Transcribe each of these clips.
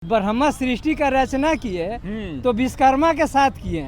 ब्रह्मा सृष्टि का रचना किए तो विश्वकर्मा के साथ किए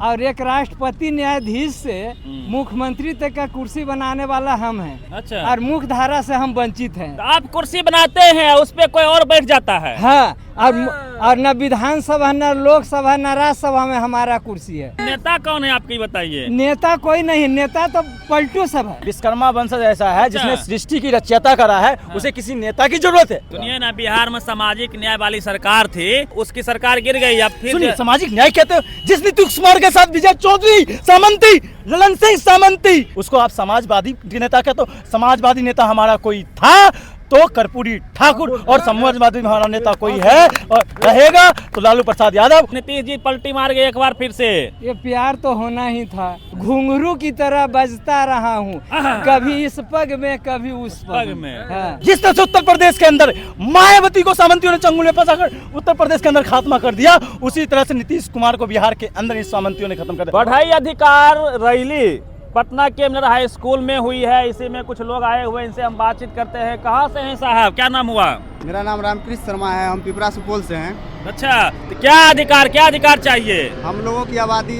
और एक राष्ट्रपति न्यायाधीश से मुख्यमंत्री तक का कुर्सी बनाने वाला हम हैं। अच्छा। और मुख्य धारा से हम वंचित हैं। तो आप कुर्सी बनाते हैं, उस पे कोई और बैठ जाता है। हाँ, और न विधानसभा न लोकसभा न राज्यसभा में हमारा कुर्सी है। नेता कौन है आपकी बताइए? नेता कोई नहीं, नेता तो पलटू सब है। विश्वकर्मा वंशज ऐसा है जिसने सृष्टि की रचयिता करा है, उसे किसी नेता की जरूरत है। सुनिए ना, बिहार में सामाजिक न्याय वाली सरकार थी, उसकी सरकार गिर गई। अब फिर सामाजिक न्याय कहते हो जिस नीतीश कुमार के साथ विजय चौधरी, सामंती, ललन सिंह सामंती, उसको आप समाजवादी नेता कहते हो। समाजवादी नेता हमारा कोई था तो कर्पूरी ठाकुर, और समाजवादी में हमारा नेता कोई है और रहेगा तो लालू प्रसाद यादव। नीतीश जी पलटी मार गए एक बार फिर से। ये प्यार तो होना ही था। घुंघरू की तरह बजता रहा हूँ, कभी इस पग में कभी उस पग में। हाँ। जिस तरह से उत्तर प्रदेश के अंदर मायावती को सामंतियों ने चंगुल में फंसाकर उत्तर प्रदेश के अंदर खात्मा कर दिया, उसी तरह से नीतीश कुमार को बिहार के अंदर इस सामंतियों ने खत्म कर दिया। पढ़ाई अधिकार रैली पटना के मिनर हाई स्कूल में हुई है। इसी में कुछ लोग आए हुए, इनसे हम बातचीत करते हैं। कहाँ से हैं साहब, क्या नाम हुआ? मेरा नाम रामकृष्ण शर्मा है, हम पिपरा सुपौल से हैं। अच्छा, तो क्या अधिकार चाहिए? हम लोगों की आबादी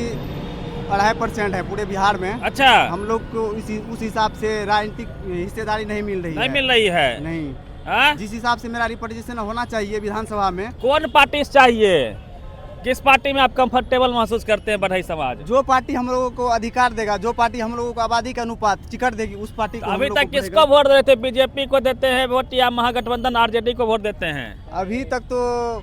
2.5% है पूरे बिहार में। अच्छा। हम लोग को उस हिसाब से राजनीतिक हिस्सेदारी नहीं मिल रही है। नहीं मिल रही है? नहीं। आ? जिस हिसाब से मेरा रिप्रेजेंटेशन होना चाहिए विधानसभा में। कौन पार्टी चाहिए? किस पार्टी में आप कंफर्टेबल महसूस करते हैं? बढ़ई समाज जो पार्टी हम लोगों को अधिकार देगा, जो पार्टी हम लोगों को आबादी का अनुपात टिकट देगी, उस पार्टी को अभी तक किसको वोट दे रहे थे? बीजेपी को देते हैं वोट या महागठबंधन आरजेडी को वोट देते हैं? अभी तक तो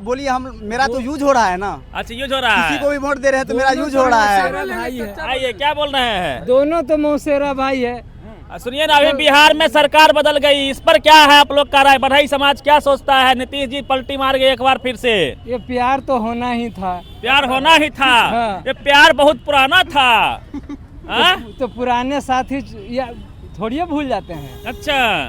बोलिए, हम मेरा तो यूज हो रहा है ना। अच्छा, यूज हो रहा है। किसी को भी वोट दे रहे हैं तो मेरा यूज हो रहा है। आइए, क्या बोल रहे हैं? दोनों तो मौसेरा भाई है। सुनिए ना, अभी बिहार में सरकार बदल गई, इस पर क्या है आप लोग का राय? बढ़ई समाज क्या सोचता है? नीतीश जी पलटी मार गए एक बार फिर से। ये प्यार तो होना ही था। प्यार होना ही था। हाँ। ये प्यार बहुत पुराना था। तो पुराने साथी थोड़ी भूल जाते हैं। अच्छा,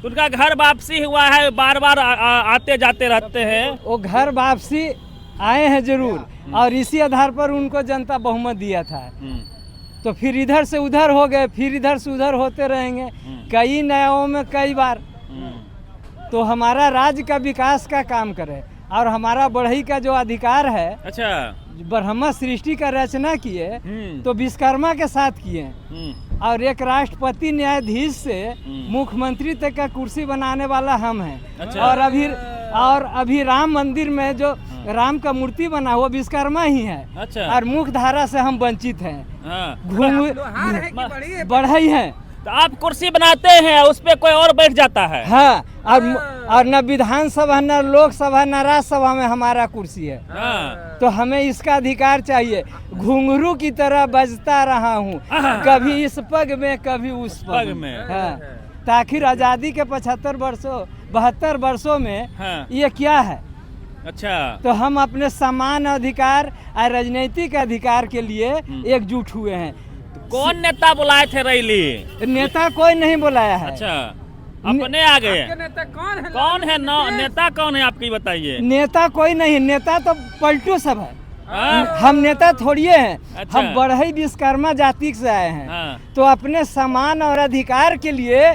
तो उनका घर वापसी हुआ है, बार बार आते जाते रहते हैं। वो घर वापसी आए हैं जरूर, और इसी आधार पर उनको जनता बहुमत दिया था। तो फिर इधर से उधर हो गए, फिर इधर से उधर होते रहेंगे कई नयाओं में कई बार। तो हमारा राज्य का विकास का काम करे, और हमारा बढ़ई का जो अधिकार है। अच्छा। ब्रह्मा सृष्टि का रचना किए तो विश्वकर्मा के साथ किए, और एक राष्ट्रपति न्यायाधीश से मुख्यमंत्री तक का कुर्सी बनाने वाला हम हैं। अच्छा। और अभी राम मंदिर में जो राम का मूर्ति बना हुआ विश्वकर्मा ही है। अच्छा। और मुख्य धारा से हम वंचित हैं। हाँ। बढ़ई है। तो आप कुर्सी बनाते हैं, उस पे कोई और बैठ जाता है। हाँ, और न विधानसभा न लोकसभा न राज्यसभा में हमारा कुर्सी है। हाँ। तो हमें इसका अधिकार चाहिए। घुंघरू की तरह बजता रहा हूँ, कभी इस पग में कभी उस पग में। हाँ, ताकि आजादी के 72 वर्षों में हाँ। ये क्या है? अच्छा। तो हम अपने समान अधिकार और राजनीतिक अधिकार के लिए एकजुट हुए हैं। कौन नेता बुलाए थे रैली? नेता कोई नहीं बुलाया है। अच्छा, अपने आ गए। कौन है नेता कौन है आपकी बताइए? नेता कोई नहीं, नेता तो पलटू सब है। हाँ? हम नेता थोड़ी हैं। अच्छा। हम बढ़ई विश्वकर्मा जाति से आए हैं। हाँ। तो अपने समान और अधिकार के लिए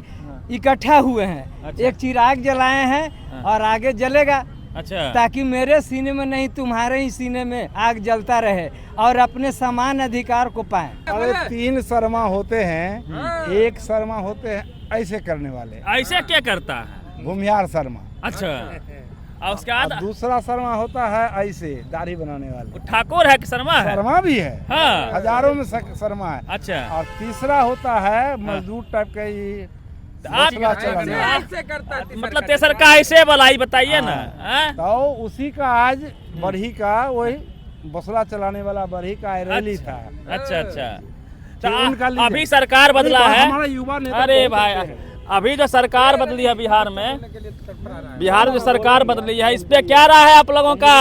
इकट्ठा हुए हैं। अच्छा। एक चिराग जलाए हैं और आगे जलेगा। अच्छा। ताकि मेरे सीने में नहीं, तुम्हारे ही सीने में आग जलता रहे और अपने समान अधिकार को पाए। अरे 3 शर्मा होते हैं, एक शर्मा होते हैं ऐसे करने वाले। ऐसे क्या करता है? भूमिहार शर्मा। अच्छा। और उसके बाद दूसरा शर्मा होता है ऐसे दाढ़ी बनाने वाले। ठाकुर है कि शर्मा है? शर्मा भी है। हाँ। हजारों में शर्मा है। अच्छा। और तीसरा होता है मजदूर टाइप का ही। मतलब तेसर का ऐसे भलाई बताइए ना। तो उसी का आज बढ़ी का वही बसला चलाने वाला बढ़ी का रैली था। अच्छा अच्छा। तो अभी सरकार बदला है। हमारा युवा नेता। अरे भाई, अभी जो सरकार बदली है बिहार में, बिहार में जो सरकार बदली है, इस पे क्या रहा है आप लोगों का?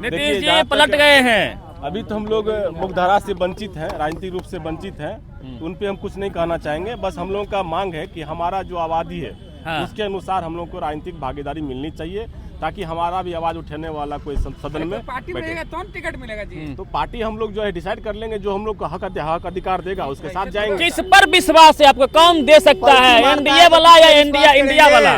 नीतीश जी पलट गए हैं। अभी तो हम लोग मुख्यधारा से वंचित हैं, राजनीतिक रूप से वंचित हैं, तो उन पे हम कुछ नहीं कहना चाहेंगे। बस हम लोगों का मांग है कि हमारा जो आबादी है, हाँ। उसके अनुसार हम लोग को राजनीतिक भागीदारी मिलनी चाहिए, ताकि हमारा भी आवाज उठाने वाला कोई सदन में पार्टी में रहेगा तो टिकट मिलेगा जी। तो पार्टी हम लोग जो है डिसाइड कर लेंगे, जो हम लोग को हक अधिकार देगा उसके साथ जाएंगे। किस पर विश्वास है आपको, कौन दे सकता है, एनडीए वाला या इंडिया वाला?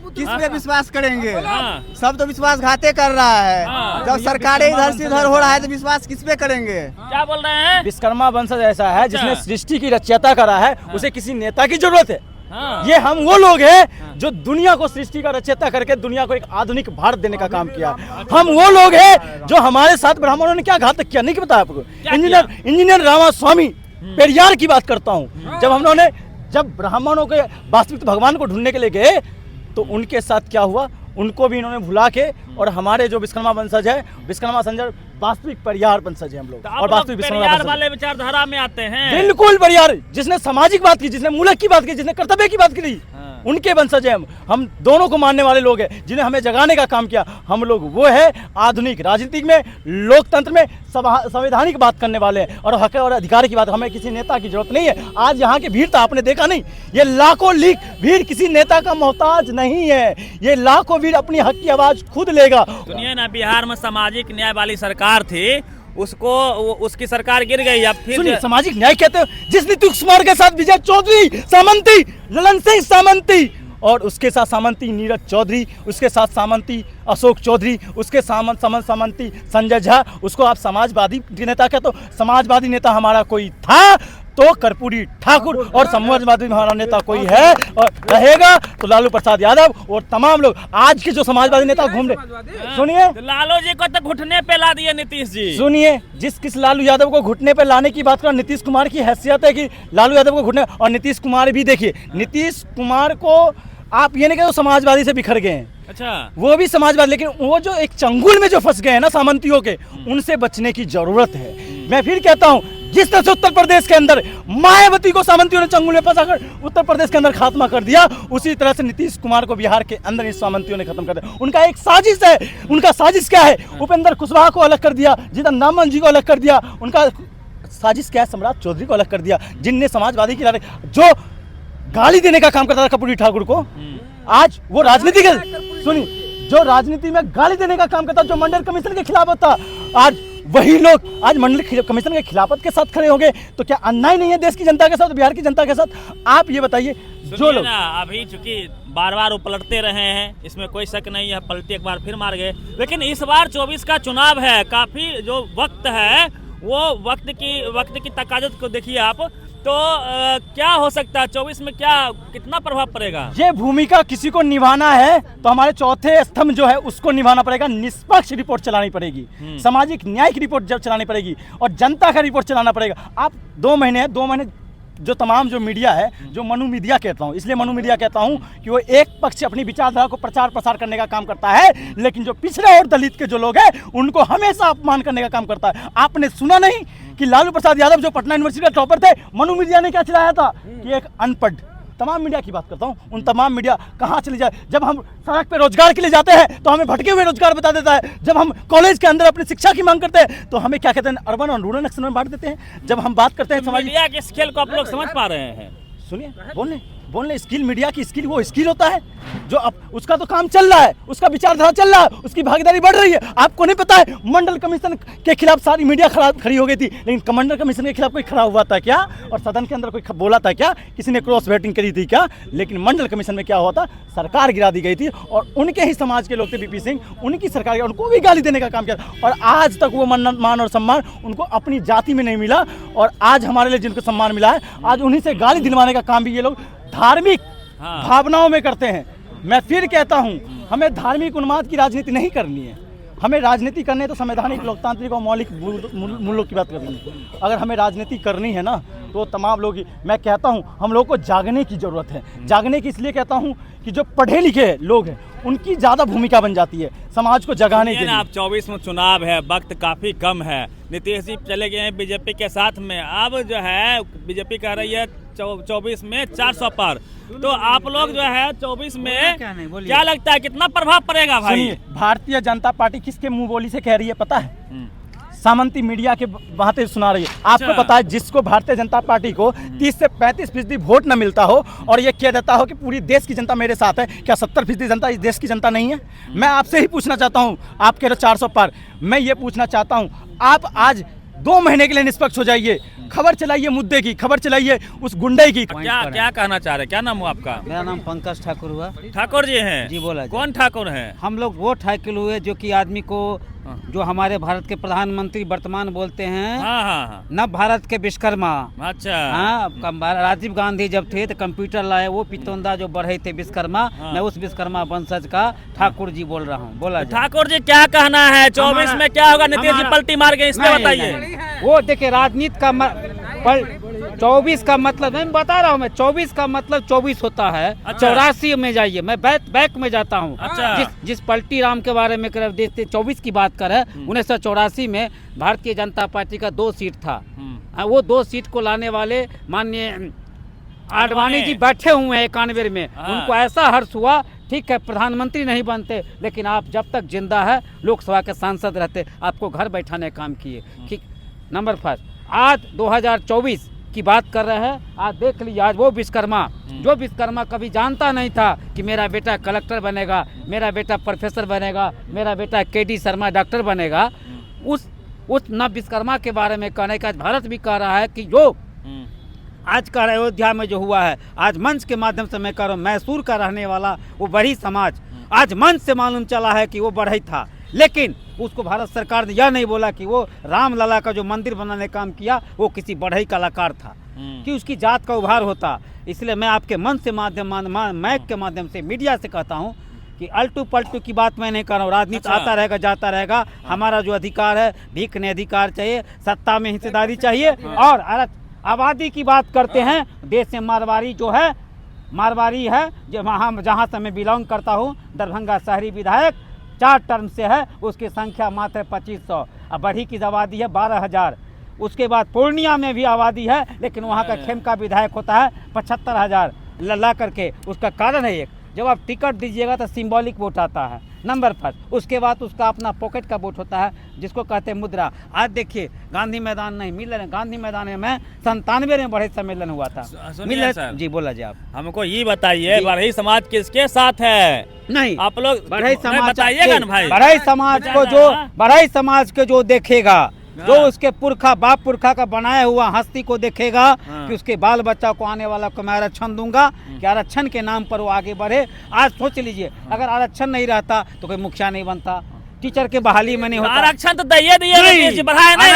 किस पे विश्वास करेंगे? हाँ। सब तो विश्वासघाते कर रहा है। हाँ। जब सरकारें इधर से उधर हो रहा है तो विश्वास किस पे करेंगे? क्या बोल रहे हैं? विश्वकर्मा वंशज ऐसा है जिसने सृष्टि की रचयिता करा है, उसे किसी नेता की जरूरत है। हाँ। ये हम वो लोग हैं जो दुनिया को सृष्टि का रचयिता करके दुनिया को एक आधुनिक भारत देने का काम किया। हम वो लोग हैं जो हमारे साथ ब्राह्मणों ने क्या घातक किया, नहीं पता आपको? इंजीनियर रामास्वामी पेरियार की बात करता हूँ। जब ब्राह्मणों के वास्तविक भगवान को ढूंढने के लिए गए तो उनके साथ क्या हुआ, उनको भी इन्होंने भुला के, और हमारे जो विश्वकर्मा वंशज है, विश्वकर्मा संजय वास्तविक परियार वंशज है हम लोग, और वास्तविक विश्वकर्मा वाले विचारधारा में आते हैं। बिल्कुल परियार, जिसने सामाजिक बात की, जिसने मूलक की बात की, जिसने कर्तव्य की बात की, उनके वंशज हैं हम दोनों को मानने वाले लोग हैं, जिन्हें हमें जगाने का काम किया। हम लोग वो है आधुनिक राजनीति में, लोकतंत्र में संवैधानिक बात करने वाले हैं, और हक और अधिकार की बात। हमें किसी नेता की जरूरत नहीं है। आज यहाँ की भीड़ तो आपने देखा नहीं, ये लाखों भीड़ किसी नेता का मोहताज नहीं है। ये लाखों भीड़ अपनी हक की आवाज खुद लेगा। सुनिए ना, बिहार में सामाजिक न्याय वाली सरकार थी, उसकी सरकार गिर गई। अब फिर सुनिए, सामाजिक न्याय कहते हो जिस नीतीश कुमार के साथ विजय चौधरी, सामंती, ललन सिंह सामंती, और उसके साथ सामंती नीरज चौधरी, उसके साथ सामंती अशोक चौधरी, उसके सामंती संजय झा, उसको आप समाजवादी नेता कहते हो। समाजवादी नेता हमारा कोई था तो कर्पूरी ठाकुर, और समाजवादी हमारा नेता कोई है और रहेगा तो लालू प्रसाद यादव और तमाम लोग। आज के जो समाजवादी नेता घूम रहे, सुनिए, तो लालू जी को तो घुटने पे ला दिए नीतीश जी। सुनिए, किस लालू यादव को घुटने पे लाने की बात कर, नीतीश कुमार की हैसियत है कि लालू यादव को घुटने, और नीतीश कुमार भी देखिए, नीतीश कुमार को आप ये नहीं कहते समाजवादी से बिखर गए हैं। अच्छा, वो भी समाजवादी, लेकिन वो जो एक चंगुल में जो फंस गए हैं ना सामंतियों के, उनसे बचने की जरूरत है। मैं फिर कहता हूं, जिस तरह से उत्तर प्रदेश के अंदर मायावती को सामंतियों ने चंगुल में फंसाकर उत्तर प्रदेश के अंदर खात्मा कर दिया, उसी तरह से नीतीश कुमार को बिहार के अंदर इस सामंतियों ने खत्म कर दिया। उनका एक साजिश है। उनका साजिश क्या है? उपेंद्र कुशवाहा को अलग कर दिया, जीतन राम जी को अलग कर दिया। उनका साजिश क्या है? सम्राट चौधरी को अलग कर दिया, जिनने समाजवादी की जो गाली देने का काम करता था कर्पूरी ठाकुर को, आज वो राजनीति के, सुनिए, जो राजनीति में गाली देने का काम करता, जो मंडल कमीशन के खिलाफ था, आज वही लोग आज मंडल कमीशन के खिलाफत के साथ खड़े होंगे। तो क्या अन्याय नहीं है देश की जनता के साथ, बिहार की जनता के साथ? आप ये बताइए। जो लोग अभी चूंकि बार बार वो पलटते रहे हैं, इसमें कोई शक नहीं है, पलटी एक बार फिर मार गए, लेकिन इस बार 24 का चुनाव है, काफी जो वक्त है वो वक्त की तकाजत को देखिए आप, तो क्या हो सकता है 24 में, क्या कितना प्रभाव पड़ेगा? ये भूमिका किसी को निभाना है तो हमारे चौथे स्तंभ जो है उसको निभाना पड़ेगा। निष्पक्ष रिपोर्ट चलानी पड़ेगी, सामाजिक न्याय की रिपोर्ट जब चलानी पड़ेगी, और जनता का रिपोर्ट चलाना पड़ेगा। आप 2 महीने जो तमाम जो मीडिया है, जो मनु मीडिया कहता हूँ, इसलिए मनु मीडिया कहता हूँ कि वो एक पक्ष अपनी विचारधारा को प्रचार प्रसार करने का काम करता है, लेकिन जो पिछड़े और दलित के जो लोग हैं उनको हमेशा अपमान करने का काम करता है। आपने सुना नहीं कि लालू प्रसाद यादव जो पटना यूनिवर्सिटी के टॉपर थे, मनु मीडिया ने क्या चिल्लाया था कि एक अनपढ़, तमाम मीडिया की बात करता हूँ, उन तमाम मीडिया कहाँ चली जाए। जब हम सड़क पे रोजगार के लिए जाते हैं तो हमें भटके हुए रोजगार बता देता है। जब हम कॉलेज के अंदर अपनी शिक्षा की मांग करते हैं तो हमें क्या कहते हैं, अर्बन और रूरल एक्शन में बांट देते हैं। जब हम बात करते हैं समाज, मीडिया के स्केल को आप लोग समझ पा रहे हैं? सुनिए, बोलने स्किल, मीडिया की स्किल वो स्किल होता है जो उसका तो काम चल रहा है, उसका विचारधारा चल रहा है, उसकी भागीदारी बढ़ रही है। आपको नहीं पता है मंडल कमीशन के खिलाफ सारी मीडिया खड़ी हो गई थी, लेकिन कमांडर कमीशन के खिलाफ कोई खड़ा हुआ था क्या? और सदन के अंदर कोई बोला था क्या? किसी ने क्रॉस वोटिंग करी थी क्या? लेकिन मंडल कमीशन में क्या हुआ था? सरकार गिरा दी गई थी, और उनके ही समाज के लोग थे बीपी सिंह, उनकी सरकार, उनको भी गाली देने का काम किया, और आज तक वो मान और सम्मान उनको अपनी जाति में नहीं मिला। और आज हमारे लिए जिनको सम्मान मिला है, आज उन्हीं से गाली दिलवाने का काम भी ये लोग धार्मिक भावनाओं में करते हैं। मैं फिर कहता हूं, हमें धार्मिक उन्माद की राजनीति नहीं करनी है। हमें राजनीति करनी है तो संवैधानिक, लोकतांत्रिक और मौलिक मूल्यों की बात करनी है। अगर हमें राजनीति करनी है ना तो तमाम लोग, मैं कहता हूं हम लोग को जागने की जरूरत है। जागने की इसलिए कहता हूं कि जो पढ़े लिखे लोग हैं उनकी ज्यादा भूमिका बन जाती है समाज को जगाने के लिए। आप 24 में चुनाव है, वक्त काफी कम है, नीतीश जी चले गए हैं बीजेपी के साथ में, अब जो है बीजेपी कह रही है 24 में 400 पर, तो आप लोग जो है 24 में क्या लगता है कितना प्रभाव पड़ेगा भाई? भारतीय जनता पार्टी किसके मुंह बोली से कह रही है पता है? सामंती मीडिया के बातें सुना रही है। आपको पता है जिसको भारतीय जनता पार्टी को 30 से 35% वोट न मिलता हो और ये कह देता हो कि पूरी देश की जनता मेरे साथ है, क्या 70% जनता इस देश की जनता नहीं है? मैं आपसे ही पूछना चाहता हूँ, आप कह रहे 400 पार, मैं ये पूछना चाहता हूँ, आप आज 2 महीने के लिए निष्पक्ष हो जाइए, खबर चलाइए, मुद्दे की खबर चलाइए, उस गुंडे की। क्या क्या कहना चाह रहे हैं? क्या नाम हुआ आपका? मेरा नाम पंकज ठाकुर हुआ। ठाकुर जी हैं? जी बोला जी। कौन ठाकुर हैं? हम लोग वो ठाकुर हुए जो कि आदमी को, जो हमारे भारत के प्रधानमंत्री वर्तमान बोलते हैं, हाँ हाँ हाँ, नव भारत के विश्वकर्मा। अच्छा हाँ, राजीव गांधी जब थे तो कंप्यूटर लाए, वो पितौंदा जो बढ़े थे विश्वकर्मा। मैं उस विश्वकर्मा वंशज का ठाकुर जी बोल रहा हूँ। बोला जी। ठाकुर जी क्या कहना है? 24 में क्या होगा? नीतीश जी पलटी मार गए, इसमें बताइए। वो देखिए राजनीति का 24 का मतलब मैं बता रहा हूँ, मैं 24 का मतलब 24 होता है। 84 में जाइए, मैं बैक में जाता हूँ। अच्छा। जिस पलटी राम के बारे में 24 की बात करें, 1984 में भारतीय जनता पार्टी का 2 सीट था। वो 2 सीट को लाने वाले माननीय आडवाणी जी बैठे हुए हैं 91 में। उनको ऐसा हर्ष हुआ, ठीक है प्रधानमंत्री नहीं बनते, लेकिन आप जब तक जिंदा है लोकसभा के सांसद रहते, आपको घर बैठाने काम किए। ठीक, नंबर 1। आज 2024 की बात कर रहे हैं, आज देख लीजिए, आज वो विश्वकर्मा जो विश्वकर्मा कभी जानता नहीं था कि मेरा बेटा कलेक्टर बनेगा, मेरा बेटा प्रोफेसर बनेगा, मेरा बेटा KD शर्मा डॉक्टर बनेगा, उस नव विश्वकर्मा के बारे में कहने का भारत भी कह रहा है कि जो आज का अयोध्या में जो हुआ है, आज मंच के माध्यम से मैं कह रहा हूँ, मैसूर का रहने वाला वो बड़ी समाज, आज मंच से मालूम चला है कि वो बढ़ई था, लेकिन उसको भारत सरकार ने यह नहीं बोला कि वो रामलला का जो मंदिर बनाने का काम किया वो किसी बढ़ई कलाकार था, कि उसकी जात का उभार होता। इसलिए मैं आपके मंच से मैक के माध्यम से मीडिया से कहता हूँ कि अल्टू पलटू की बात मैं नहीं कर रहा हूँ। राजनीति आता रहेगा जाता रहेगा, हमारा जो अधिकार है भीख नहीं अधिकार चाहिए, सत्ता में हिस्सेदारी चाहिए। और आबादी की बात करते हैं, देश में मारवाड़ी है जहाँ से मैं बिलोंग करता हूँ, दरभंगा शहरी विधायक 4 टर्म से है, उसकी संख्या मात्र 2500। अब बढ़ी की आबादी है 12,000। उसके बाद पूर्णिया में भी आबादी है, लेकिन वहाँ का खेमका विधायक होता है 75,000 ला करके। उसका कारण है एक, जब आप टिकट दीजिएगा तो सिंबॉलिक वोट आता है, नंबर 1। उसके बाद उसका अपना पॉकेट का वोट होता है, जिसको कहते हैं मुद्रा। आज देखिए गांधी मैदान नहीं मिल रहे, गांधी मैदान में 97 में बढ़ई सम्मेलन हुआ था। जी बोला जी। आप हमको ये बताइए, बढ़ई समाज किसके साथ है? नहीं, आप लोग बढ़ई समाज बताइएगा ना भाई। बढ़ई समाज को जो देखेगा, जो उसके बाप पुरखा का बनाया हुआ हस्ती को देखेगा कि उसके बाल बच्चा को आने वाला को मैं आरक्षण दूंगा, कि आरक्षण के नाम पर वो आगे बढ़े। आज सोच लीजिए, अगर आरक्षण नहीं रहता तो कोई मुखिया नहीं बनता, टीचर के बहाली में नहीं होता। आरक्षण तो दिए बढ़ाए नहीं।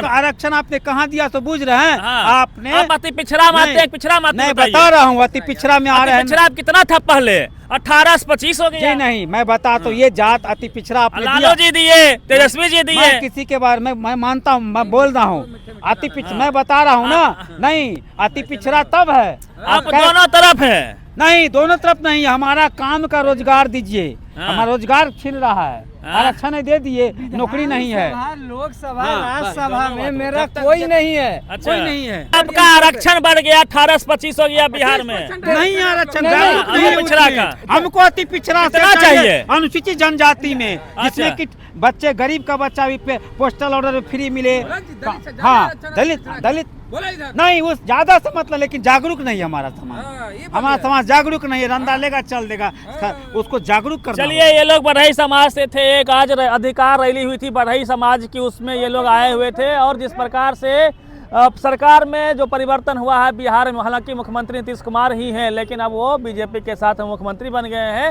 आरक्षण आपने कहाँ दिया तो बुझ रहे हैं? आपने अति पिछड़ा मत नहीं बता रहा हूँ, अति पिछड़ा में आ रहे हैं। पिछड़ा कितना था पहले? 18 से 25 हो गया। जी नहीं, मैं बता तो ये जात अति पिछड़ा आपने लालू जी दिए, तेजस्वी जी दिए। मैं किसी के बारे में मैं मानता हूँ, मैं बोल रहा हूँ अति पिछड़ा, मैं बता रहा हूँ ना। नहीं, अति पिछड़ा तब है आप दोनों तरफ है। नहीं, दोनों तरफ नहीं, हमारा काम का रोजगार दीजिए। हमारा रोजगार छीन रहा है, आरक्षण दे दिए, नौकरी नहीं है। लोकसभा राज्यसभा में मेरा कोई नहीं है। अच्छा। कोई नहीं है। आपका आरक्षण बढ़ गया, 18 से 25 हो गया बिहार में। नहीं आरक्षण पिछड़ा का हमको अति पिछड़ा चाहिए, अनुसूचित जनजाति में, जिसमें कि बच्चे, गरीब का बच्चा भी पोस्टल ऑर्डर फ्री मिले। हाँ, दलित नहीं, उस ज्यादा से मतलब, लेकिन जागरूक नहीं है हमारा समाज। हमारा समाज जागरूक नहीं है, रंदा लेगा चल देगा, उसको जागरूक करना। चलिए, ये लोग बढ़ई समाज से थे। एक आज अधिकार रैली हुई थी बढ़ई समाज की, उसमें ये लोग आए हुए थे। और जिस प्रकार से सरकार में जो परिवर्तन हुआ है बिहार में, हालांकि मुख्यमंत्री नीतीश कुमार ही हैं, लेकिन अब वो बीजेपी के साथ मुख्यमंत्री बन गए हैं।